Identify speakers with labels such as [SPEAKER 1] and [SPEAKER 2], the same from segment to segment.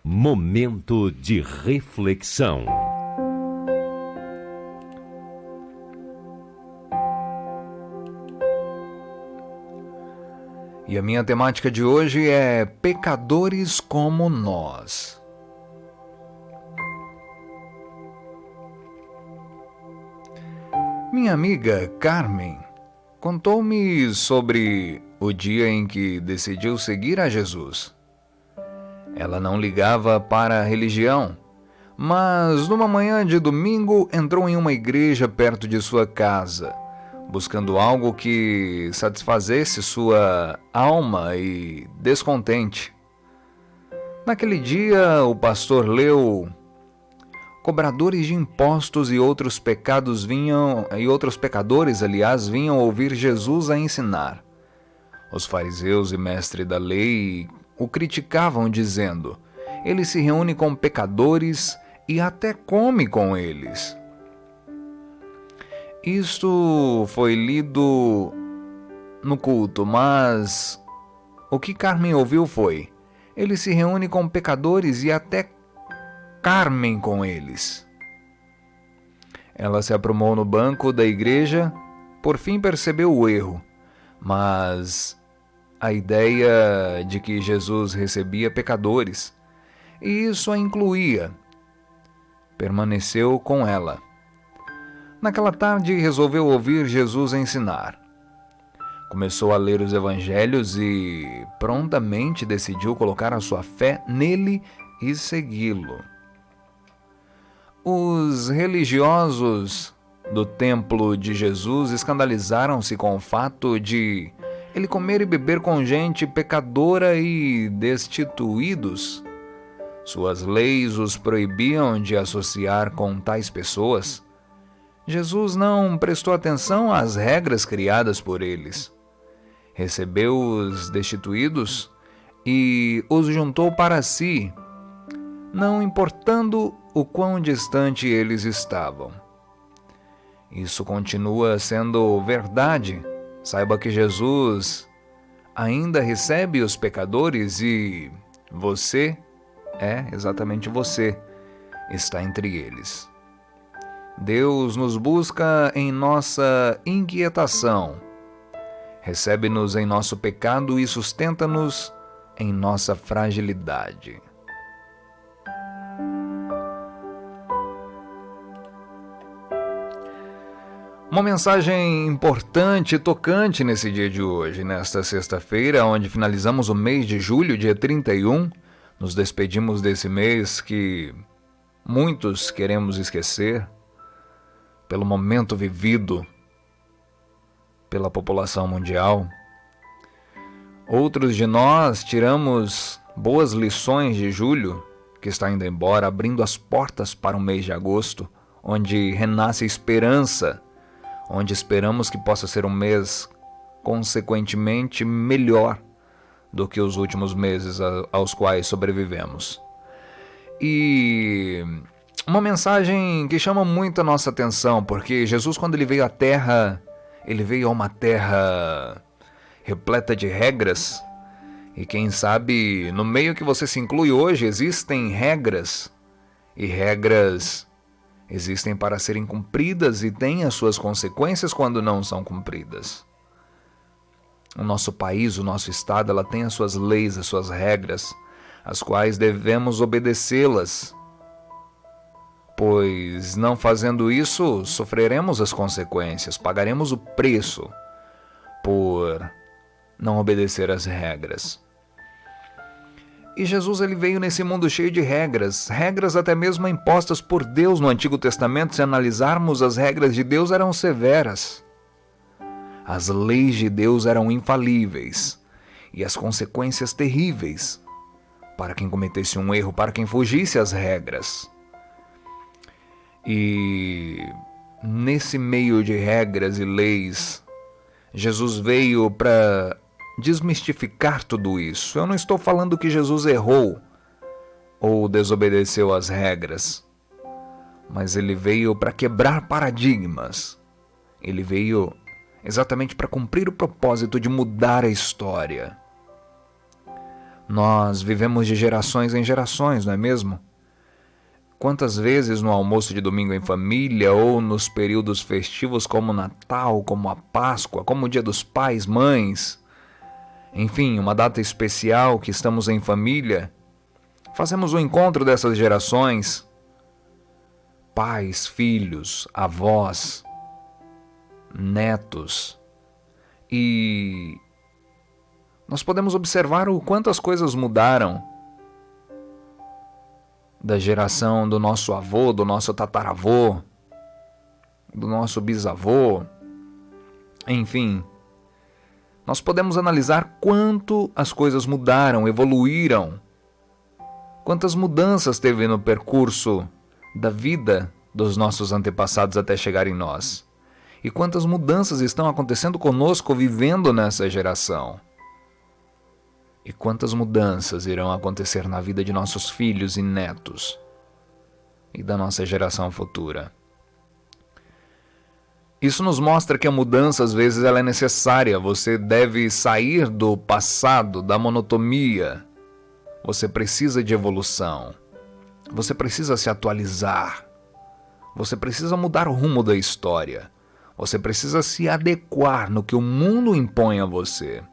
[SPEAKER 1] Momento de reflexão.
[SPEAKER 2] E a minha temática de hoje é pecadores como nós. Minha amiga Carmen contou-me sobre o dia em que decidiu seguir a Jesus. Ela não ligava para a religião, mas numa manhã de domingo entrou em uma igreja perto de sua casa, buscando algo que satisfazesse sua alma e descontente. Naquele dia, o pastor leu: cobradores de impostos e outros pecadores vinham ouvir Jesus a ensinar. Os fariseus e mestres da lei o criticavam, dizendo: ele se reúne com pecadores e até come com eles. Isto foi lido no culto, mas o que Carmen ouviu foi: ele se reúne com pecadores e até Carmen com eles. Ela se aprumou no banco da igreja, por fim percebeu o erro, mas a ideia de que Jesus recebia pecadores, e isso a incluía, permaneceu com ela. Naquela tarde resolveu ouvir Jesus ensinar. Começou a ler os evangelhos e prontamente decidiu colocar a sua fé nele e segui-lo. Os religiosos do templo de Jesus escandalizaram-se com o fato de ele comer e beber com gente pecadora e destituídos. Suas leis os proibiam de associar com tais pessoas. Jesus não prestou atenção às regras criadas por eles. Recebeu os destituídos e os juntou para si, não importando o quão distante eles estavam. Isso continua sendo verdade. Saiba que Jesus ainda recebe os pecadores e você, exatamente você, está entre eles. Deus nos busca em nossa inquietação, recebe-nos em nosso pecado e sustenta-nos em nossa fragilidade. Uma mensagem importante e tocante nesse dia de hoje, nesta sexta-feira, onde finalizamos o mês de julho, dia 31, nos despedimos desse mês que muitos queremos esquecer, pelo momento vivido pela população mundial. Outros de nós tiramos boas lições de julho, que está indo embora, abrindo as portas para o mês de agosto, onde renasce a esperança, onde esperamos que possa ser um mês consequentemente melhor do que os últimos meses aos quais sobrevivemos. E uma mensagem que chama muito a nossa atenção, porque Jesus, quando ele veio à Terra, ele veio a uma terra repleta de regras, e quem sabe no meio que você se inclui hoje existem regras, e regras existem para serem cumpridas e têm as suas consequências quando não são cumpridas. O nosso país, o nosso estado, ela tem as suas leis, as suas regras, as quais devemos obedecê-las, pois não fazendo isso, sofreremos as consequências, pagaremos o preço por não obedecer às regras. E Jesus, ele veio nesse mundo cheio de regras, regras até mesmo impostas por Deus no Antigo Testamento. Se analisarmos, as regras de Deus eram severas. As leis de Deus eram infalíveis e as consequências terríveis para quem cometesse um erro, para quem fugisse às regras. E nesse meio de regras e leis, Jesus veio para desmistificar tudo isso. Eu não estou falando que Jesus errou ou desobedeceu às regras, mas ele veio para quebrar paradigmas. Ele veio exatamente para cumprir o propósito de mudar a história. Nós vivemos de gerações em gerações, não é mesmo? Quantas vezes no almoço de domingo em família ou nos períodos festivos como o Natal, como a Páscoa, como o Dia dos Pais, Mães, enfim, uma data especial que estamos em família, fazemos o encontro dessas gerações, pais, filhos, avós, netos, e nós podemos observar o quanto as coisas mudaram da geração do nosso avô, do nosso tataravô, do nosso bisavô, enfim. Nós podemos analisar quanto as coisas mudaram, evoluíram, quantas mudanças teve no percurso da vida dos nossos antepassados até chegar em nós, e quantas mudanças estão acontecendo conosco vivendo nessa geração. E quantas mudanças irão acontecer na vida de nossos filhos e netos e da nossa geração futura. Isso nos mostra que a mudança às vezes ela é necessária. Você deve sair do passado, da monotonia. Você precisa de evolução. Você precisa se atualizar. Você precisa mudar o rumo da história. Você precisa se adequar no que o mundo impõe a você.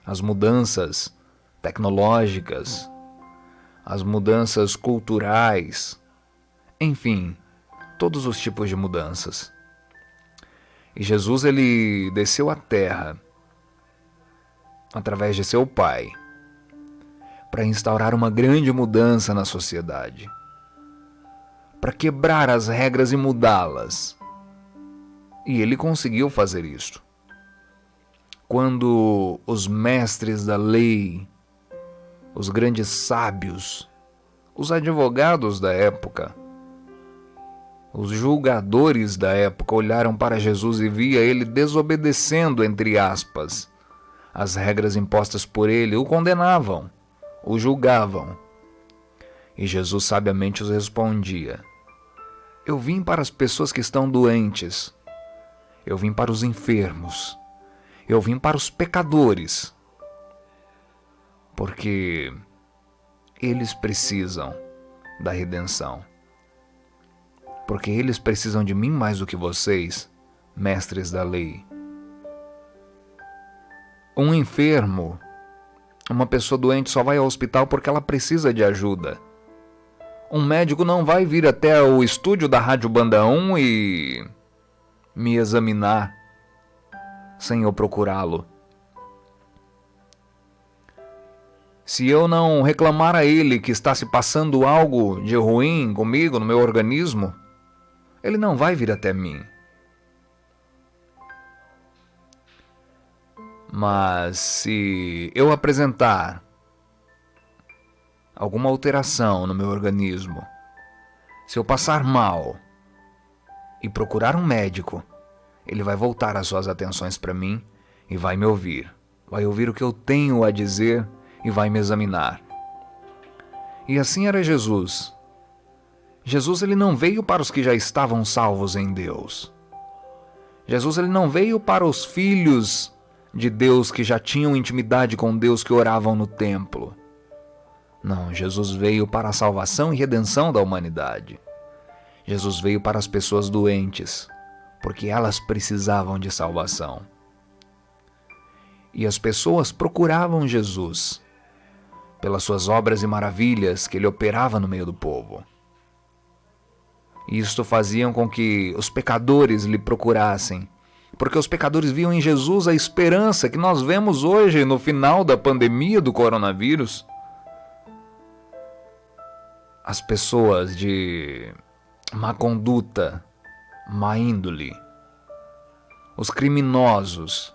[SPEAKER 2] As mudanças tecnológicas, as mudanças culturais, enfim, todos os tipos de mudanças. E Jesus, ele desceu à terra, através de seu Pai, para instaurar uma grande mudança na sociedade, para quebrar as regras e mudá-las. E ele conseguiu fazer isso. Quando os mestres da lei, os grandes sábios, os advogados da época, os julgadores da época olharam para Jesus e via ele desobedecendo, entre aspas, as regras impostas por ele, o condenavam, o julgavam. E Jesus sabiamente os respondia: eu vim para as pessoas que estão doentes, eu vim para os enfermos, eu vim para os pecadores, porque eles precisam da redenção. Porque eles precisam de mim mais do que vocês, mestres da lei. Um enfermo, uma pessoa doente só vai ao hospital porque ela precisa de ajuda. Um médico não vai vir até o estúdio da Rádio Banda 1 e me examinar sem eu procurá-lo. Se eu não reclamar a ele que está se passando algo de ruim comigo, no meu organismo, ele não vai vir até mim. Mas se eu apresentar alguma alteração no meu organismo, se eu passar mal e procurar um médico, ele vai voltar as suas atenções para mim e vai me ouvir. Vai ouvir o que eu tenho a dizer e vai me examinar. E assim era Jesus. Jesus, ele não veio para os que já estavam salvos em Deus. Jesus, ele não veio para os filhos de Deus que já tinham intimidade com Deus, que oravam no templo. Não, Jesus veio para a salvação e redenção da humanidade. Jesus veio para as pessoas doentes, porque elas precisavam de salvação. E as pessoas procuravam Jesus pelas suas obras e maravilhas que ele operava no meio do povo. E isto faziam com que os pecadores lhe procurassem, porque os pecadores viam em Jesus a esperança que nós vemos hoje no final da pandemia do coronavírus. As pessoas de má conduta, má índole, os criminosos,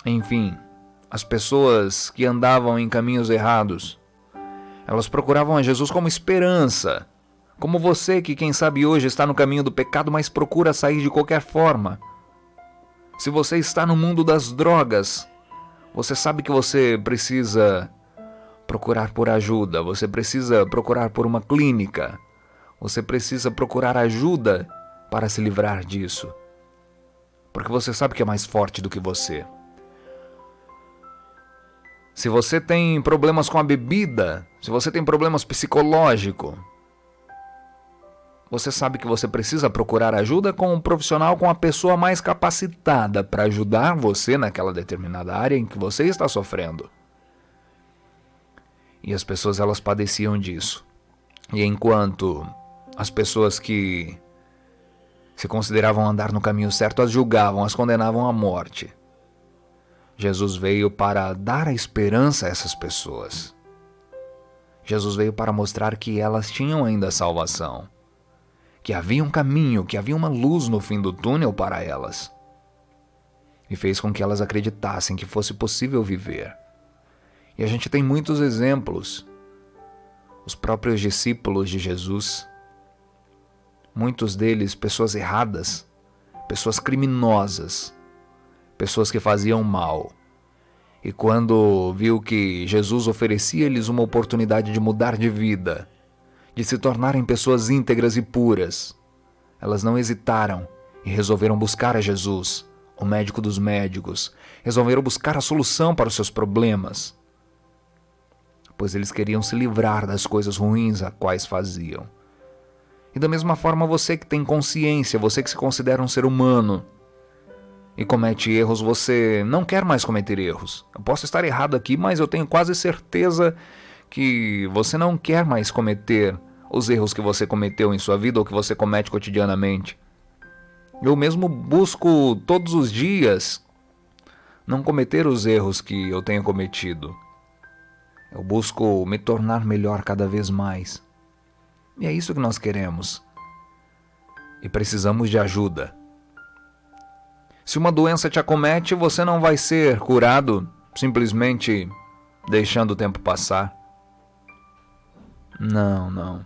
[SPEAKER 2] enfim, as pessoas que andavam em caminhos errados, elas procuravam a Jesus como esperança, como você que, quem sabe, hoje está no caminho do pecado, mas procura sair de qualquer forma. Se você está no mundo das drogas, você sabe que você precisa procurar por ajuda, você precisa procurar por uma clínica, você precisa procurar ajuda para se livrar disso, porque você sabe que é mais forte do que você. Se você tem problemas com a bebida, se você tem problemas psicológicos, você sabe que você precisa procurar ajuda com um profissional, com a pessoa mais capacitada para ajudar você naquela determinada área em que você está sofrendo. E as pessoas, elas padeciam disso. E enquanto as pessoas que se consideravam andar no caminho certo as julgavam, as condenavam à morte, Jesus veio para dar a esperança a essas pessoas. Jesus veio para mostrar que elas tinham ainda salvação, que havia um caminho, que havia uma luz no fim do túnel para elas. E fez com que elas acreditassem que fosse possível viver. E a gente tem muitos exemplos. Os próprios discípulos de Jesus, muitos deles pessoas erradas, pessoas criminosas, pessoas que faziam mal. E quando viu que Jesus oferecia-lhes uma oportunidade de mudar de vida, de se tornarem pessoas íntegras e puras, elas não hesitaram e resolveram buscar a Jesus, o médico dos médicos. Resolveram buscar a solução para os seus problemas, pois eles queriam se livrar das coisas ruins a quais faziam. E da mesma forma, você que tem consciência, você que se considera um ser humano e comete erros, você não quer mais cometer erros. Eu posso estar errado aqui, mas eu tenho quase certeza que você não quer mais cometer os erros que você cometeu em sua vida ou que você comete cotidianamente. Eu mesmo busco todos os dias não cometer os erros que eu tenho cometido. Eu busco me tornar melhor cada vez mais. E é isso que nós queremos. E precisamos de ajuda. Se uma doença te acomete, você não vai ser curado simplesmente deixando o tempo passar. Não.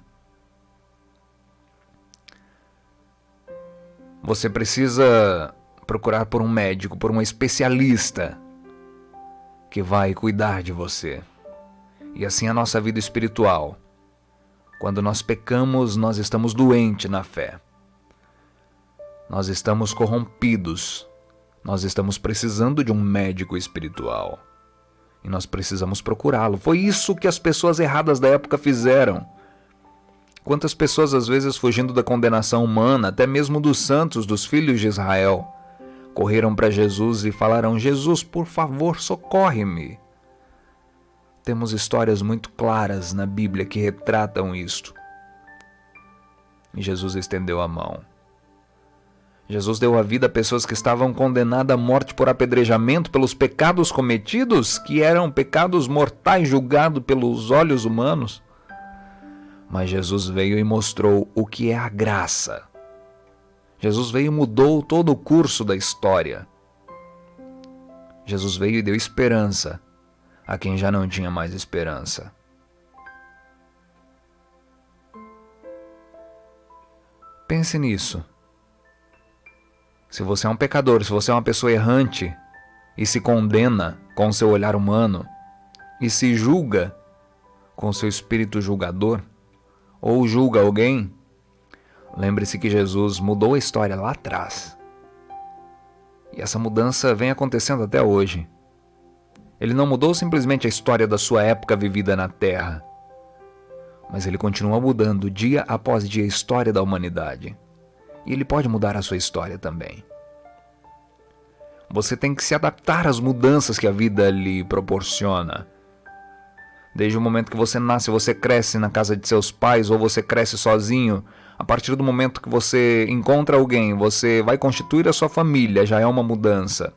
[SPEAKER 2] Você precisa procurar por um médico, por um especialista que vai cuidar de você. E assim a nossa vida espiritual. Quando nós pecamos, nós estamos doentes na fé. Nós estamos corrompidos. Nós estamos precisando de um médico espiritual. E nós precisamos procurá-lo. Foi isso que as pessoas erradas da época fizeram. Quantas pessoas, às vezes, fugindo da condenação humana, até mesmo dos santos, dos filhos de Israel, correram para Jesus e falaram: Jesus, por favor, socorre-me. Temos histórias muito claras na Bíblia que retratam isto. E Jesus estendeu a mão. Jesus deu a vida a pessoas que estavam condenadas à morte por apedrejamento pelos pecados cometidos, que eram pecados mortais julgados pelos olhos humanos. Mas Jesus veio e mostrou o que é a graça. Jesus veio e mudou todo o curso da história. Jesus veio e deu esperança a quem já não tinha mais esperança. Pense nisso. Se você é um pecador, se você é uma pessoa errante e se condena com o seu olhar humano e se julga com o seu espírito julgador ou julga alguém, lembre-se que Jesus mudou a história lá atrás. E essa mudança vem acontecendo até hoje. Ele não mudou simplesmente a história da sua época vivida na Terra, mas ele continua mudando dia após dia a história da humanidade. E ele pode mudar a sua história também. Você tem que se adaptar às mudanças que a vida lhe proporciona. Desde o momento que você nasce, você cresce na casa de seus pais ou você cresce sozinho. A partir do momento que você encontra alguém, você vai constituir a sua família, já é uma mudança.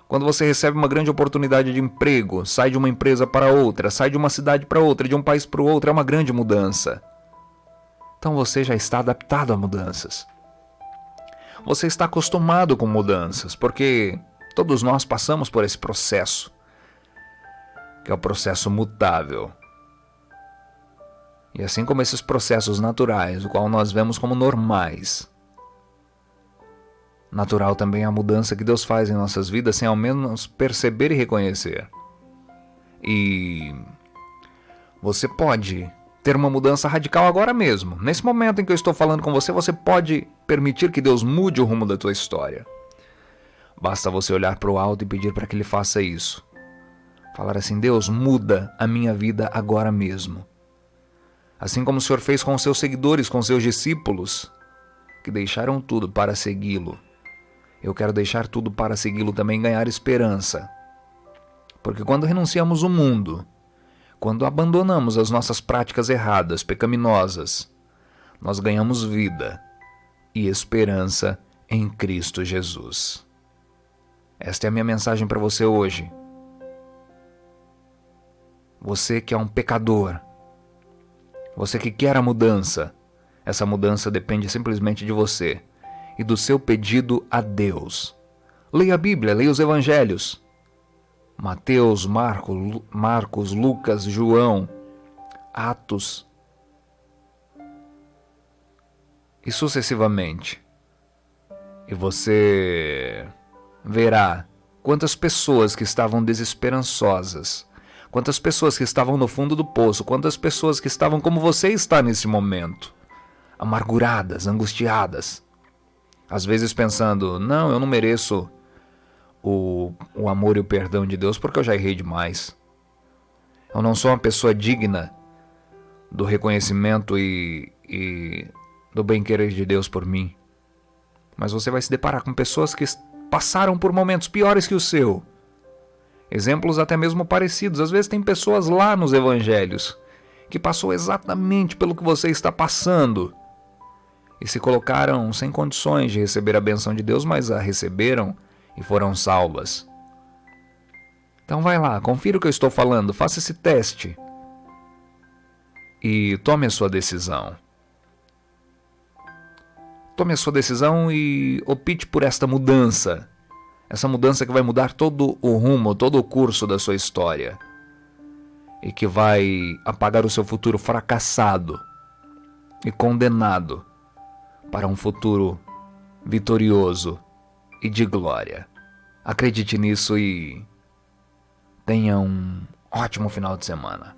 [SPEAKER 2] Quando você recebe uma grande oportunidade de emprego, sai de uma empresa para outra, sai de uma cidade para outra, de um país para o outro, é uma grande mudança. Então você já está adaptado a mudanças. Você está acostumado com mudanças, porque todos nós passamos por esse processo, que é o processo mutável. E assim como esses processos naturais, o qual nós vemos como normais, natural também é a mudança que Deus faz em nossas vidas sem ao menos perceber e reconhecer. E você pode ter uma mudança radical agora mesmo. Nesse momento em que eu estou falando com você, você pode permitir que Deus mude o rumo da tua história. Basta você olhar para o alto e pedir para que Ele faça isso. Falar assim: Deus, muda a minha vida agora mesmo. Assim como o Senhor fez com os seus seguidores, com os seus discípulos, que deixaram tudo para segui-lo. Eu quero deixar tudo para segui-lo também, ganhar esperança. Porque quando renunciamos o mundo, quando abandonamos as nossas práticas erradas, pecaminosas, nós ganhamos vida e esperança em Cristo Jesus. Esta é a minha mensagem para você hoje. Você que é um pecador, você que quer a mudança, essa mudança depende simplesmente de você e do seu pedido a Deus. Leia a Bíblia, leia os Evangelhos. Mateus, Marcos, Lucas, João, Atos e sucessivamente. E você verá quantas pessoas que estavam desesperançosas, quantas pessoas que estavam no fundo do poço, quantas pessoas que estavam como você está nesse momento, amarguradas, angustiadas, às vezes pensando: não, eu não mereço o amor e o perdão de Deus porque eu já errei demais. Eu não sou uma pessoa digna do reconhecimento e do bem-querer de Deus por mim. Mas você vai se deparar com pessoas que passaram por momentos piores que o seu. Exemplos até mesmo parecidos. Às vezes tem pessoas lá nos evangelhos que passou exatamente pelo que você está passando e se colocaram sem condições de receber a bênção de Deus, mas a receberam e foram salvas. Então vai lá, confira o que eu estou falando, faça esse teste e tome a sua decisão. Tome a sua decisão e opte por esta mudança. Essa mudança que vai mudar todo o rumo, todo o curso da sua história. E que vai apagar o seu futuro fracassado e condenado para um futuro vitorioso e de glória. Acredite nisso e tenha um ótimo final de semana.